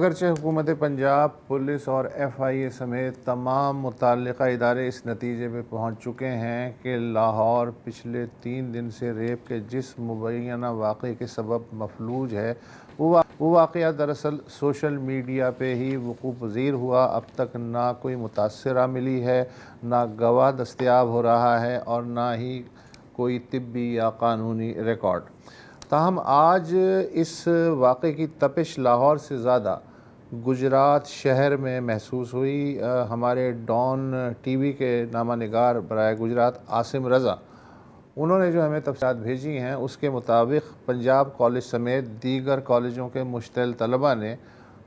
اگرچہ حکومت پنجاب، پولیس اور ایف آئی اے سمیت تمام متعلقہ ادارے اس نتیجے پہ پہنچ چکے ہیں کہ لاہور پچھلے 3 دن سے ریپ کے جس مبینہ واقعے کے سبب مفلوج ہے وہ واقعہ دراصل سوشل میڈیا پہ ہی وقوع پذیر ہوا۔ اب تک نہ کوئی متاثرہ ملی ہے، نہ گواہ دستیاب ہو رہا ہے اور نہ ہی کوئی طبی یا قانونی ریکارڈ۔ تاہم آج اس واقعے کی تپش لاہور سے زیادہ گجرات شہر میں محسوس ہوئی۔ ہمارے ڈان ٹی وی کے نامہ نگار برائے گجرات عاصم رضا، انہوں نے جو ہمیں تفصیلات بھیجی ہیں اس کے مطابق پنجاب کالج سمیت دیگر کالجوں کے مشتعل طلباء نے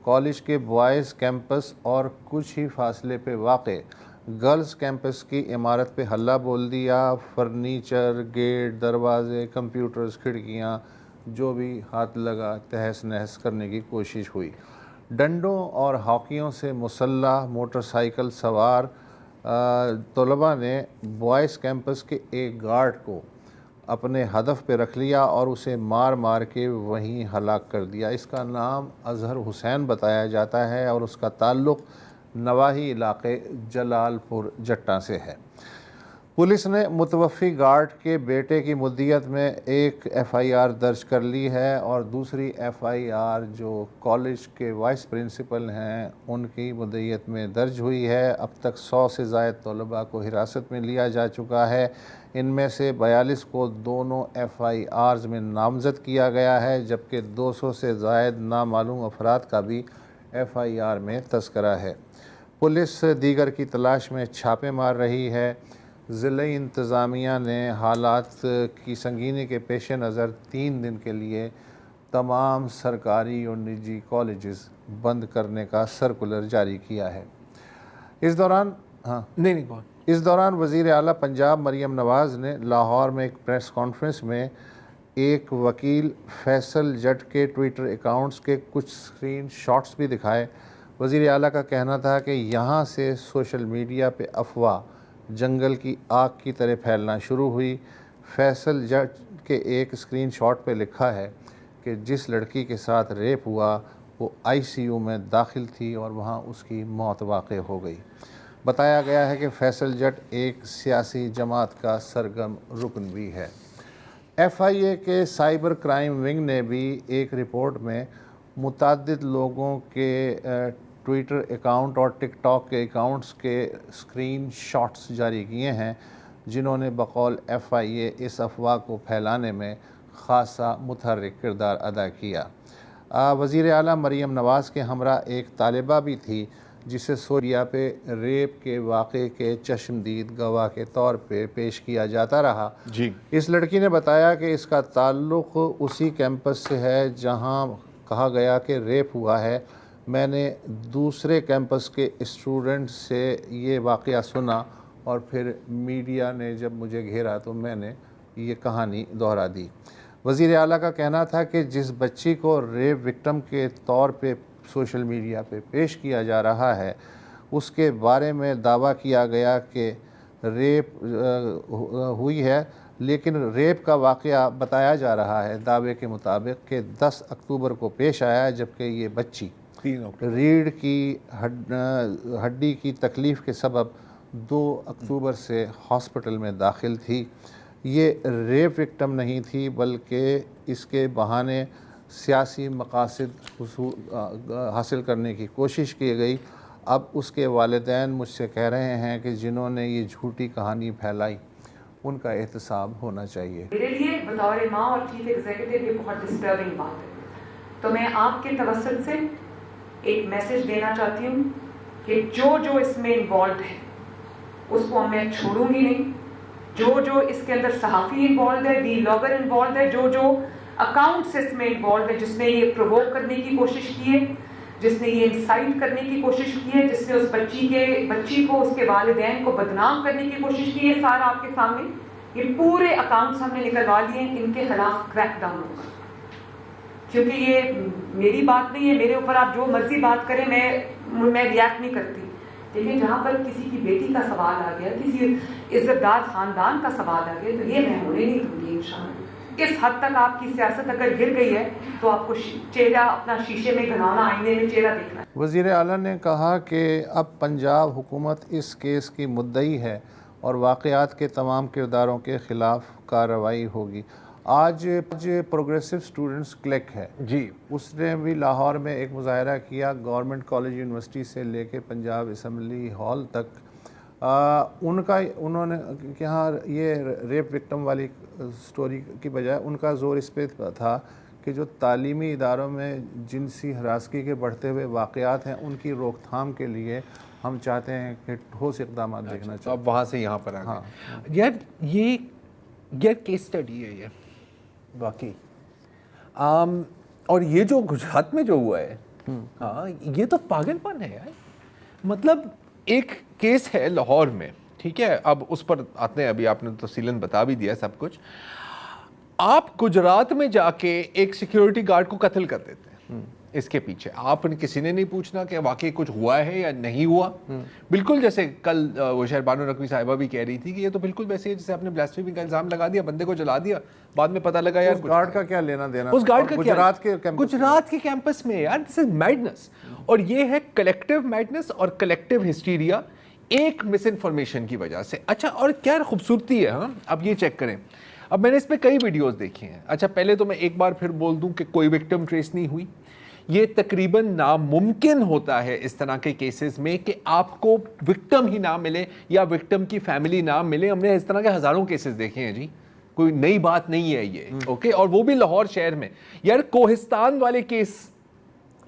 کالج کے بوائز کیمپس اور کچھ ہی فاصلے پہ واقع گرلز کیمپس کی عمارت پہ حلہ بول دیا۔ فرنیچر، گیٹ، دروازے، کمپیوٹرز، کھڑکیاں جو بھی ہاتھ لگا تہس نہس کرنے کی کوشش ہوئی۔ ڈنڈوں اور ہاکیوں سے مسلح موٹر سائیکل سوار طلباء نے بوائز کیمپس کے ایک گارڈ کو اپنے ہدف پہ رکھ لیا اور اسے مار مار کے وہیں ہلاک کر دیا۔ اس کا نام اظہر حسین بتایا جاتا ہے اور اس کا تعلق نواحی علاقے جلال پور جٹا سے ہے۔ پولیس نے متوفی گارڈ کے بیٹے کی مدیت میں ایک ایف آئی آر درج کر لی ہے اور دوسری ایف آئی آر جو کالج کے وائس پرنسپل ہیں ان کی مدیت میں درج ہوئی ہے۔ اب تک 100 سے زائد طلباء کو حراست میں لیا جا چکا ہے۔ ان میں سے 42 کو دونوں ایف آئی آرز میں نامزد کیا گیا ہے، جبکہ 200 سے زائد نامعلوم افراد کا بھی ایف آئی آر میں تذکرہ ہے۔ پولیس دیگر کی تلاش میں چھاپے مار رہی ہے۔ ضلعی انتظامیہ نے حالات کی سنگینی کے پیش نظر 3 دن کے لیے تمام سرکاری اور نجی کالجز بند کرنے کا سرکولر جاری کیا ہے۔ اس دوران وزیر اعلیٰ پنجاب مریم نواز نے لاہور میں ایک پریس کانفرنس میں ایک وکیل فیصل جٹ کے ٹویٹر اکاؤنٹس کے کچھ اسکرین شاٹس بھی دکھائے۔ وزیر اعلیٰ کا کہنا تھا کہ یہاں سے سوشل میڈیا پہ افواہ جنگل کی آگ کی طرح پھیلنا شروع ہوئی۔ فیصل جٹ کے ایک اسکرین شاٹ پہ لکھا ہے کہ جس لڑکی کے ساتھ ریپ ہوا وہ آئی سی یو میں داخل تھی اور وہاں اس کی موت واقع ہو گئی۔ بتایا گیا ہے کہ فیصل جٹ ایک سیاسی جماعت کا سرگرم رکن بھی ہے۔ ایف آئی اے کے سائبر کرائم ونگ نے بھی ایک رپورٹ میں متعدد لوگوں کے ٹویٹر اکاؤنٹ اور ٹک ٹاک کے اکاؤنٹس کے اسکرین شاٹس جاری کیے ہیں، جنہوں نے بقول ایف آئی اے اس افواہ کو پھیلانے میں خاصا متحرک کردار ادا کیا۔ وزیر اعلیٰ مریم نواز کے ہمراہ ایک طالبہ بھی تھی جسے سوریا پہ ریپ کے واقعے کے چشمدید گواہ کے طور پہ پیش کیا جاتا رہا۔ اس لڑکی نے بتایا کہ اس کا تعلق اسی کیمپس سے ہے جہاں کہا گیا کہ ریپ ہوا ہے۔ میں نے دوسرے کیمپس کے اسٹوڈنٹ سے یہ واقعہ سنا اور پھر میڈیا نے جب مجھے گھیرا تو میں نے یہ کہانی دہرا دی۔ وزیر اعلیٰ کا کہنا تھا کہ جس بچی کو ریپ وکٹم کے طور پہ سوشل میڈیا پہ پیش کیا جا رہا ہے اس کے بارے میں دعویٰ کیا گیا کہ ریپ ہوئی ہے، لیکن ریپ کا واقعہ بتایا جا رہا ہے دعوے کے مطابق کہ 10 اکتوبر کو پیش آیا، جبکہ یہ بچی ریڑھ کی ہڈی کی تکلیف کے سبب 2 اکتوبر سے ہاسپٹل میں داخل تھی۔ یہ ریپ وکٹم نہیں تھی بلکہ اس کے بہانے سیاسی مقاصد حاصل کرنے کی کوشش کی گئی۔ اب اس کے والدین مجھ سے کہہ رہے ہیں کہ جنہوں نے یہ جھوٹی کہانی پھیلائی ان کا احتساب ہونا چاہیے۔ میرے لیے بطور ماں اور چیف ایگزیکٹو یہ بہت ڈسٹربنگ بات ہے، تو میں آپ کے توسط سے ایک میسج دینا چاہتی ہوں کہ جو اس میں انوالوڈ ہے اس کو میں چھوڑوں گی نہیں۔ جو اس کے اندر صحافی انوالوڈ ہے، ولاگر انوالوڈ ہے، جو اکاؤنٹس اس میں انوالوڈ ہے، جس نے یہ پرووک کرنے کی کوشش کی ہے، جس نے یہ انسائٹ کرنے کی کوشش کی ہے، جس نے اس بچی کو اس کے والدین کو بدنام کرنے کی کوشش کی ہے، سارا آپ کے سامنے یہ پورے اکاؤنٹس ہم نے نکلوا لیے ہیں۔ ان کے خلاف کریک ڈاؤن ہوگا، کیونکہ یہ میری بات نہیں ہے، میرے اوپر آپ جو مرضی بات کریں، میں ریاکٹ نہیں کرتی، لیکن جہاں پر کسی کی بیٹی کا سوال آ گیا، کسی عزت دار خاندان کا سوال آ گیا، تو یہ میں ہونے نہیں دوں گی انشاءاللہ۔ اس حد تک آپ کی سیاست اگر گر گئی ہے تو آپ کو چہرہ اپنا شیشے میں گھنانا، آئینے میں چہرہ دیکھنا ہے۔ وزیر اعلیٰ نے کہا کہ اب پنجاب حکومت اس کیس کی مدعی ہے اور واقعات کے تمام کرداروں کے خلاف کارروائی ہوگی۔ آج پروگریسو اسٹوڈنٹس کلک ہے جی، اس نے بھی لاہور میں ایک مظاہرہ کیا، گورنمنٹ کالج یونیورسٹی سے لے کے پنجاب اسمبلی ہال تک۔ انہوں نے کہ ہاں یہ ریپ وکٹم والی سٹوری کی بجائے ان کا زور اس پہ تھا کہ جو تعلیمی اداروں میں جنسی ہراسگی کے بڑھتے ہوئے واقعات ہیں ان کی روک تھام کے لیے ہم چاہتے ہیں کہ ٹھوس اقدامات دیکھنا چاہتے ہیں۔ اب وہاں سے یہاں پر آ گئے۔ یار یہ کیس سٹڈی ہے یہ واقعی، اور یہ جو گجرات میں جو ہوا ہے، ہاں یہ تو پاگل پن ہے یار۔ مطلب ایک کیس ہے لاہور میں، ٹھیک ہے، اب اس پر آتے ہیں، ابھی آپ نے تفصیلاً بتا بھی دیا سب کچھ۔ آپ گجرات میں جا کے ایک سیکیورٹی گارڈ کو قتل کر دیتے ہیں، اس کے پیچھے آپ کسی نے نہیں پوچھنا کہ واقعی کچھ ہوا ہے یا نہیں ہوا۔ بالکل جیسے کل وہ شہربانو نقوی صاحبہ بھی کہہ رہی تھی کہ یہ تو بالکل ویسے ہی جیسے آپ نے بلاسفیمی کا الزام لگا دیا، بندے کو جلا دیا، بعد میں پتہ لگا یار اس گارڈ کا کیا لینا دینا، اس گارڈ کا گجرات کے کیمپس میں یار، دس از میڈنس۔ اور یہ ہے کلیکٹیو میڈنس اور کلیکٹیو ہسٹیریا ایک مس انفارمیشن کی وجہ سے۔ اچھا، اور کیا خوبصورتی ہے، ہاں اب یہ چیک کریں، اب میں نے اس پہ کئی ویڈیوز دیکھی ہیں۔ اچھا پہلے تو میں ایک بار پھر بول دوں کہ کوئی وکٹم ٹریس نہیں ہوئی۔ یہ تقریباً ناممکن ہوتا ہے اس طرح کے کیسز میں کہ آپ کو وکٹم ہی نہ ملے یا وکٹم کی فیملی نہ ملے۔ ہم نے اس طرح کے ہزاروں کیسز دیکھے ہیں جی، کوئی نئی بات نہیں ہے یہ، اوکے، اور وہ بھی لاہور شہر میں۔ یار کوہستان والے کیس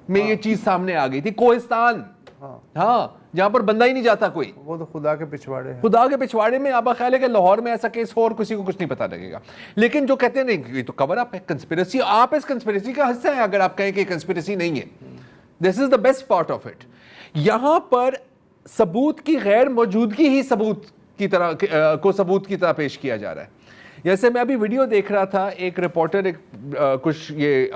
میں یہ چیز سامنے آ گئی تھی، کوہستان، ہاں جہاں پر بندہ ہی نہیں جاتا کوئی، وہ تو خدا کے پچھواڑے ہیں۔ خدا کے پچھواڑے میں آپ کا خیال ہے کہ لاہور میں ایسا کیس ہو اور کسی کو کچھ نہیں پتا لگے گا۔ لیکن جو کہتے ہیں نہیں یہ تو کور اپ ہے، کنسپریسی، آپ اس کنسپریسی کا حصہ ہیں اگر آپ کہیں کہ کنسپریسی نہیں ہے۔ This is the best part of it. یہاں پر ثبوت کی غیر موجودگی ہی ثبوت کی طرح پیش کیا جا رہا ہے۔ جیسے میں ابھی ویڈیو دیکھ رہا تھا، ایک رپورٹر کچھ یہ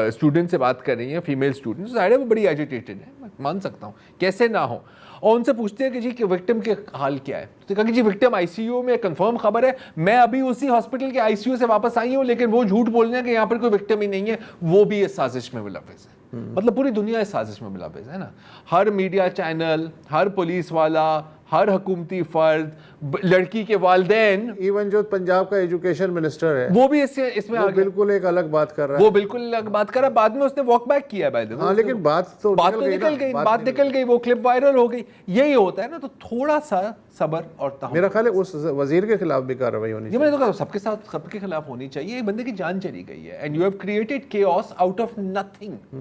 اسٹوڈنٹ سے بات کر رہی ہیں، فیمیل اسٹوڈنٹ، ظاہر ہے وہ بڑی ایجیٹیٹڈ ہے، میں مان سکتا ہوں کیسے نہ ہو، اور ان سے پوچھتے ہیں کہ جی کہ وکٹم کے حال کیا ہے، تو کہا کہ جی وکٹم آئی سی یو میں، کنفرم خبر ہے، میں ابھی اسی ہاسپٹل کے آئی سی یو سے واپس آئی ہوں، لیکن وہ جھوٹ بول رہے ہیں کہ یہاں پر کوئی وکٹم ہی نہیں ہے، وہ بھی اس سازش میں ملوث ہے۔ مطلب پوری دنیا اس سازش میں ملوث ہے نا، ہر میڈیا چینل، ہر پولیس والا، ہر حکومتی فرد، لڑکی کے والدین، ایون جو پنجاب کا ایجوکیشن منسٹر ہے وہ بھی اس میں بالکل ایک الگ بات کر رہا ہے، وہ بالکل الگ بات کر رہا ہے۔ بعد میں اس نے واک بیک کیا ہے، ہاں لیکن بات تو نکل گئی، وہ کلپ وائرل ہو گئی۔ یہی ہوتا ہے نا، تو تھوڑا سا صبر اور تحمل۔ میرا خیال ہے اس وزیر کے خلاف بھی کارروائی ہونی یہ میں نے تو کہا سب کے ساتھ، سب کے خلاف ہونی چاہیے۔ ایک بندے کی جان چلی گئی ہے، and you have created chaos out of nothing.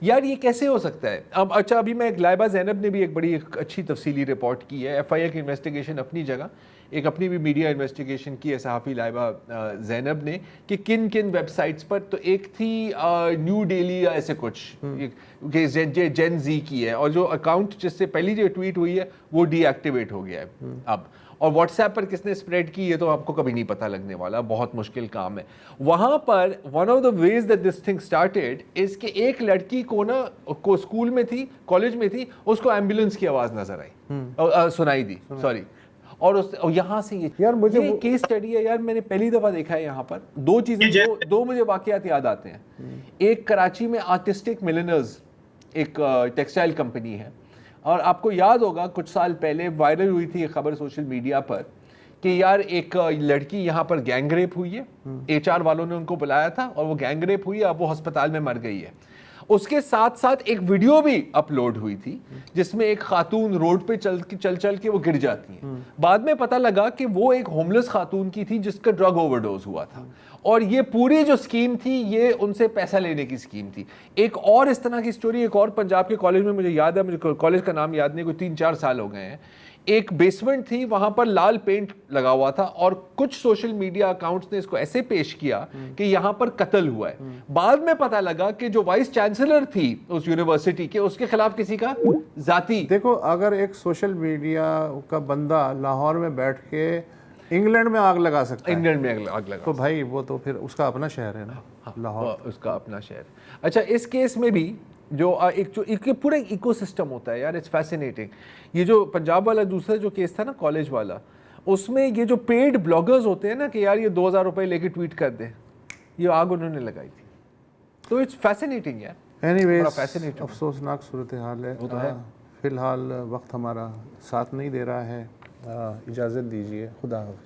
یار یہ کیسے ہو سکتا ہے؟ اب اچھا ابھی میں لائبہ زینب نے بھی ایک بڑی اچھی تفصیلی رپورٹ کی ہے، ایف آئی اے کی انویسٹیگیشن اپنی جگہ، ایک اپنی بھی میڈیا انویسٹیگیشن کی ہے صحافی لائبہ زینب نے، کہ کن کن ویب سائٹس پر، تو ایک تھی نیو ڈیلی یا ایسے کچھ، جین زی کی ہے، اور جو اکاؤنٹ جس سے پہلی جو ٹویٹ ہوئی ہے وہ ڈی ایکٹیویٹ ہو گیا ہے اب، اور واٹس ایپ پر کس نے اسپریڈ کی یہ تو آپ کو کبھی نہیں پتہ لگنے والا، بہت مشکل کام ہے۔ وہاں پر one of the ways that this thing started is کہ ایک لڑکی کو نا، کو اسکول میں تھی، کالج میں تھی، اس کو ایمبولینس کی آواز نظر آئی، سنائی دی، سوری، اور یہاں سے یہ کیس اسٹڈی ہے یار، میں نے پہلی دفعہ دیکھا ہے یہاں پر۔ دو چیزیں، دو مجھے واقعات یاد آتے ہیں۔ ایک کراچی میں آرٹسٹک ملینرز ایک ٹیکسٹائل کمپنی ہے، اور آپ کو یاد ہوگا کچھ سال پہلے وائرل ہوئی تھی ایک خبر سوشل میڈیا پر کہ یار ایک لڑکی یہاں پر گینگ ریپ ہوئی ہے، ایچ آر والوں نے ان کو بلایا تھا اور وہ گینگ ریپ ہوئی ہے، اب وہ ہسپتال میں مر گئی ہے۔ اس کے ساتھ ساتھ ایک ویڈیو بھی اپلوڈ ہوئی تھی جس میں ایک خاتون روڈ پہ چل کے وہ گر جاتی ہیں، بعد میں پتہ لگا کہ وہ ایک ہوملیس خاتون کی تھی جس کا ڈرگ اوور ڈوز ہوا تھا، اور یہ پوری جو اسکیم تھی یہ ان سے پیسہ لینے کی اسکیم تھی۔ ایک اور اس طرح کی سٹوری ایک اور پنجاب کے کالج میں مجھے یاد ہے، مجھے کالج کا نام یاد نہیں، کوئی 3-4 سال ہو گئے ہیں، ایک بیسمنٹ تھی، وہاں پر لال پینٹ لگا ہوا تھا، اور کچھ سوشل میڈیا اکاؤنٹس نے اس کو ایسے پیش کیا کہ یہاں پر قتل ہوا ہے۔ بعد میں پتہ لگا کہ جو وائس چانسلر تھی اس یونیورسٹی کے، اس کے خلاف کسی کا ذاتی، دیکھو اگر ایک سوشل میڈیا کا بندہ لاہور میں بیٹھ کے انگلینڈ میں آگ لگا سکتا ہے، انگلینڈ میں آگ لگا، تو بھائی وہ تو پھر اس کا اپنا شہر ہے نا لاہور، اس کا اپنا شہر۔ اچھا اس کیس میں بھی جو ایک پورا ایکو سسٹم ہوتا ہے یار، اٹس فیسینیٹنگ۔ یہ جو پنجاب والا دوسرا جو کیس تھا نا کالج والا، اس میں یہ جو پیڈ بلاگرز ہوتے ہیں نا کہ یار یہ 2000 روپے لے کے ٹویٹ کر دیں, یہ آگ انہوں نے لگائی تھی. تو اٹس فیسینیٹنگ ہے. اینی ویز fascinating. افسوسناک صورتحال ہے. فی الحال وقت ہمارا ساتھ نہیں دے رہا ہے. اجازت دیجیے. خدا حافظ.